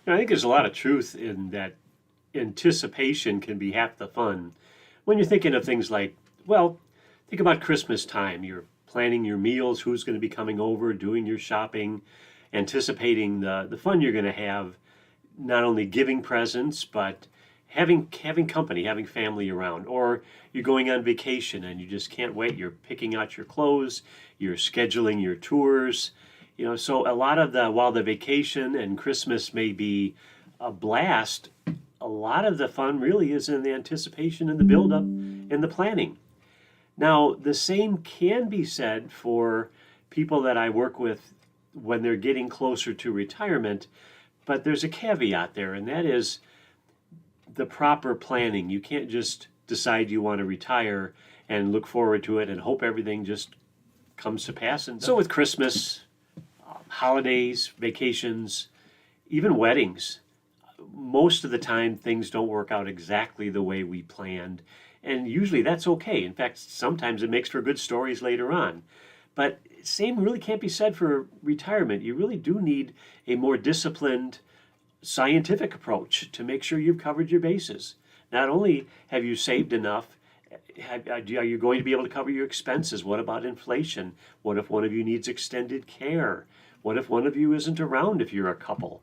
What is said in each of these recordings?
I think there's a lot of truth in that. Anticipation can be half the fun. When you're thinking of things like, well, think about Christmas time. You're planning your meals, who's going to be coming over, doing your shopping, anticipating the fun you're going to have, not only giving presents, but having company, having family around. Or you're going on vacation and you just can't wait. You're picking out your clothes, you're scheduling your tours. So a lot of while the vacation and Christmas may be a blast, a lot of the fun really is in the anticipation and the buildup and the planning. Now, the same can be said for people that I work with when they're getting closer to retirement, but there's a caveat there, and that is the proper planning. You can't just decide you want to retire and look forward to it and hope everything just comes to pass. And so with Christmas, holidays, vacations, even weddings, most of the time things don't work out exactly the way we planned. And usually that's okay. In fact, sometimes it makes for good stories later on. But same really can't be said for retirement. You really do need a more disciplined scientific approach to make sure you've covered your bases. Not only have you saved enough, are you going to be able to cover your expenses? What about inflation? What if one of you needs extended care? What if one of you isn't around if you're a couple?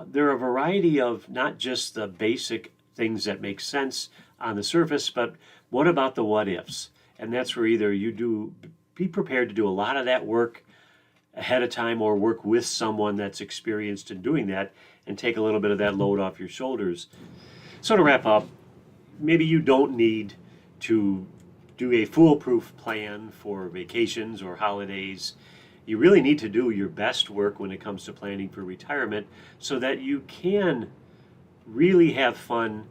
There are a variety of not just the basic things that make sense on the surface, but what about the what ifs? And that's where either be prepared to do a lot of that work ahead of time or work with someone that's experienced in doing that and take a little bit of that load off your shoulders. So to wrap up, maybe you don't need to do a foolproof plan for vacations or holidays. You really need to do your best work when it comes to planning for retirement so that you can really have fun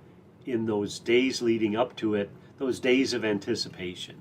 in those days leading up to it, those days of anticipation.